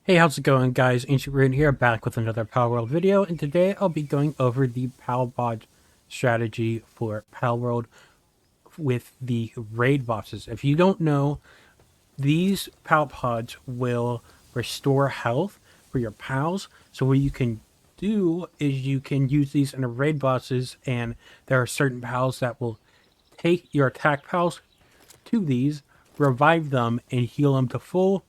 Hey, how's it going, guys? Ancient Ruin here, back with another Palworld video, and today I'll be going over the Palbot strategy for Palworld with the raid bosses. If you don't know, these Palpods will restore health for your pals, so what you can do is you can use these in the raid bosses, and there are certain pals that will take your attack pals to these, revive them, and heal them to full,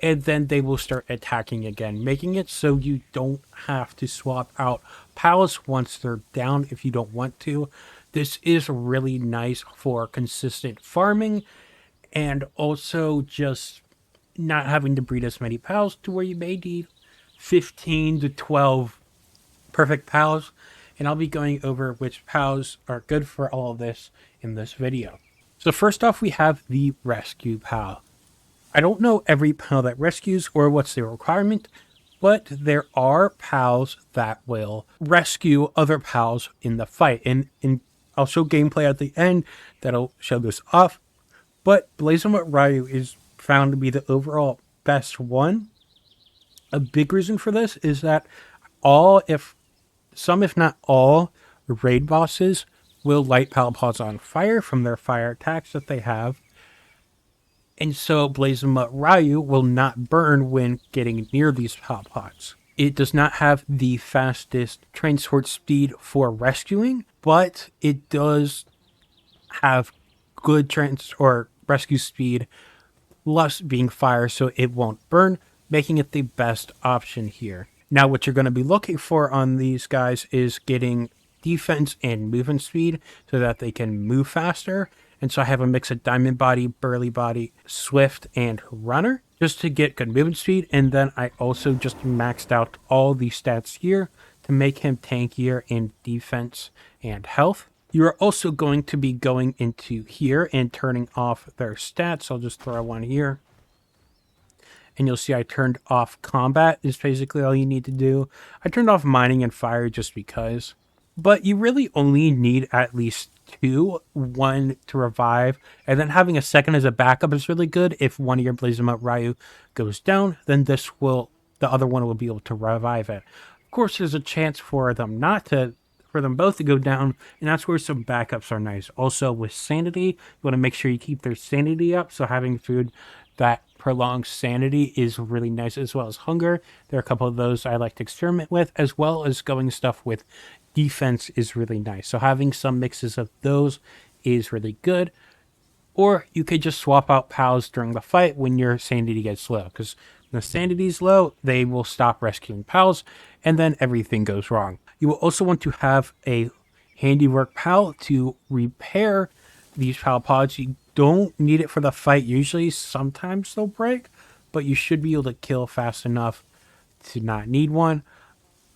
and then they will start attacking again, making it so you don't have to swap out pals once they're down if you don't want to. This is really nice for consistent farming and also just not having to breed as many pals to where you may need 15 to 12 perfect pals. And I'll be going over which pals are good for all of this in this video. So first off, we have the rescue pal. I don't know every pal that rescues or what's the requirement, but there are pals that will rescue other pals in the fight. And I'll show gameplay at the end that'll show this off. But Blazemut Ryu is found to be the overall best one. A big reason for this is that if not all, raid bosses will light Palpods on fire from their fire attacks that they have. And so Blazemut Ryu will not burn when getting near these Palpods. It does not have the fastest transport speed for rescuing, but it does have good rescue speed, plus being fire, so it won't burn, making it the best option here. Now, what you're going to be looking for on these guys is getting defense and movement speed so that they can move faster. And so I have a mix of Diamond Body, Burly Body, Swift, and Runner just to get good movement speed. And then I also just maxed out all the stats here to make him tankier in defense and health. You are also going to be going into here and turning off their stats. I'll just throw one here. And you'll see I turned off combat is basically all you need to do. I turned off mining and fire just because. But you really only need at least two, one to revive, and then having a second as a backup is really good. If one of your Blazemut Ryu goes down, then the other one will be able to revive it. Of course, there's a chance for them both to go down, and that's where some backups are nice. Also, with sanity, you want to make sure you keep their sanity up, so having food that prolongs sanity is really nice, as well as hunger. There are a couple of those I like to experiment with, as well as going stuff with defense is really nice. So having some mixes of those is really good. Or you could just swap out pals during the fight when your sanity gets low, because when the sanity is low, they will stop rescuing pals, and then everything goes wrong. You will also want to have a handiwork pal to repair these pal pods. You don't need it for the fight usually. Sometimes they'll break, but you should be able to kill fast enough to not need one.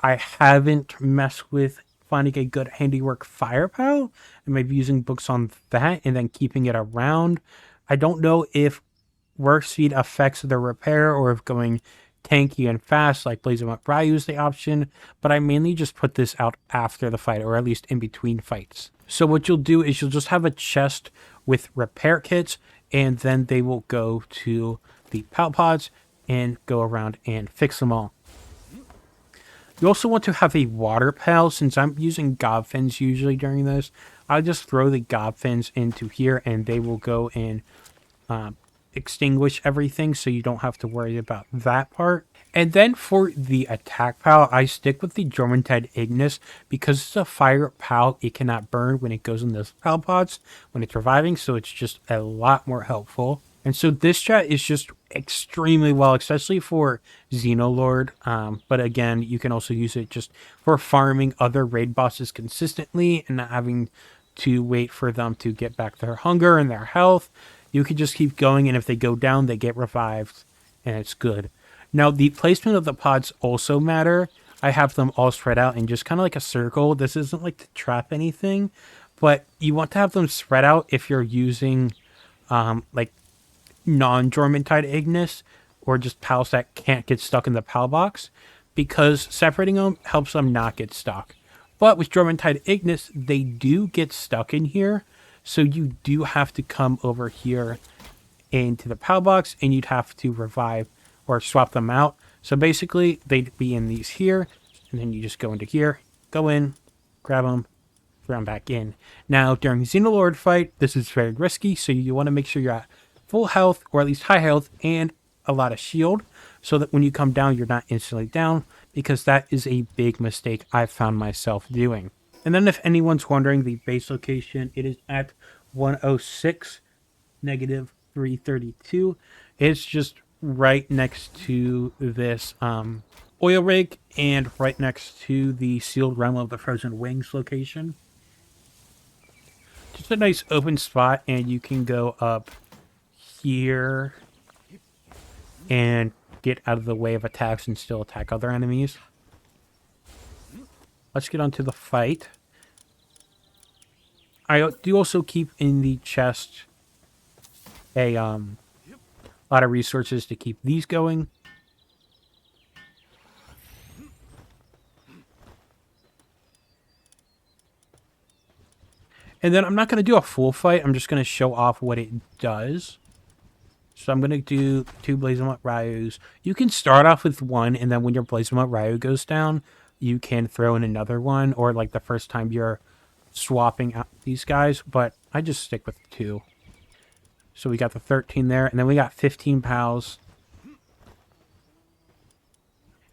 I haven't messed with finding a good handiwork fire pal and maybe using books on that and then keeping it around. I don't know if work speed affects the repair or if going tanky and fast like Blazemut Ryu is the option, but I mainly just put this out after the fight, or at least in between fights. So what you'll do is you'll just have a chest with repair kits, and then they will go to the pal pods and go around and fix them all. You also want to have a water pal. Since I'm using gob fins usually during this, I'll just throw the gob fins into here and they will go and extinguish everything, so you don't have to worry about that part. And then for the attack pal, I stick with the Jormuntide Ignis because it's a fire pal. It cannot burn when it goes in those pal pods when it's reviving, so it's just a lot more helpful. And so this strat is just extremely well, especially for Xenolord. But again, you can also use it just for farming other raid bosses consistently and not having to wait for them to get back their hunger and their health. You can just keep going, and if they go down, they get revived, and it's good. Now, the placement of the pods also matter. I have them all spread out in just kind of like a circle. This isn't like to trap anything, but you want to have them spread out if you're using like non-Jormuntide Ignis or just pals that can't get stuck in the pal box, because separating them helps them not get stuck. But with Jormuntide Ignis, they do get stuck in here, so you do have to come over here into the pal box, and you'd have to revive or swap them out. So basically, they'd be in these here, and then you just go into here, go in, grab them, throw them back in. Now, during Xenolord fight, this is very risky, so you want to make sure you're at full health, or at least high health, and a lot of shield, so that when you come down, you're not instantly down, because that is a big mistake I've found myself doing. And then if anyone's wondering, the base location, it is at 106, negative 332. It's just right next to this oil rig and right next to the sealed realm of the frozen wings location. Just a nice open spot, and you can go up here and get out of the way of attacks and still attack other enemies. Let's get on to the fight. I do also keep in the chest a lot of resources to keep these going. And then I'm not going to do a full fight. I'm just going to show off what it does. So I'm going to do 2 Blazing Ryus. You can start off with 1, and then when your Blazing Ryu goes down, you can throw in another one, or like the first time you're swapping out these guys, but I just stick with 2. So we got the 13 there, and then we got 15 pals.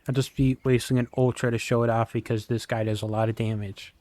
I'll just be wasting an Ultra to show it off because this guy does a lot of damage.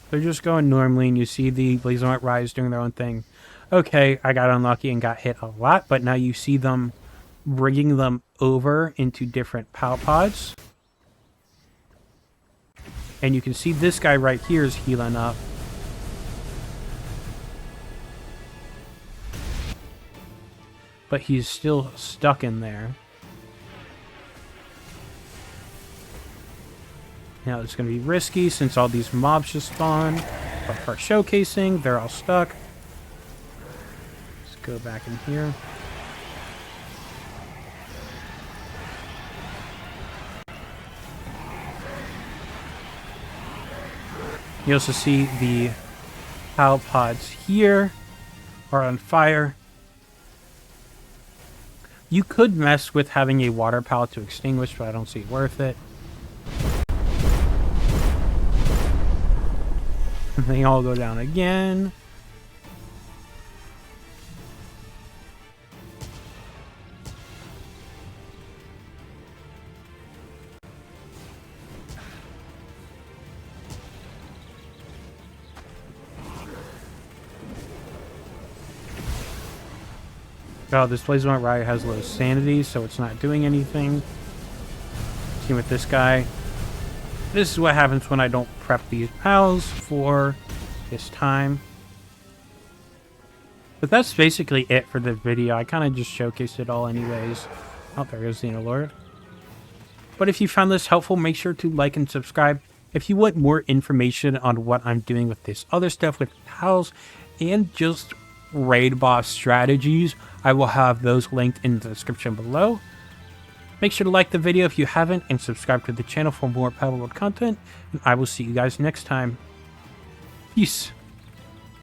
They're just going normally, and you see the Blazing Ryus doing their own thing. Okay, I got unlucky and got hit a lot, but now you see them bringing them over into different pal pods. And you can see this guy right here is healing up. But he's still stuck in there. Now it's going to be risky since all these mobs just spawn. But for showcasing, they're all stuck. Let's go back in here. You also see the pal pods here are on fire. You could mess with having a water pal to extinguish, but I don't see it worth it. They all go down again. Oh, this Blazing Ryu has low sanity, so it's not doing anything. Same with this guy. This is what happens when I don't prep these pals for this time. But that's basically it for the video. I kind of just showcased it all anyways. Oh, there goes Xenolord. But if you found this helpful, make sure to like and subscribe. If you want more information on what I'm doing with this other stuff with pals and just raid boss strategies, I will have those linked in the description below. Make sure to like the video if you haven't, and subscribe to the channel for more Palworld content, and I will see you guys next time. Peace.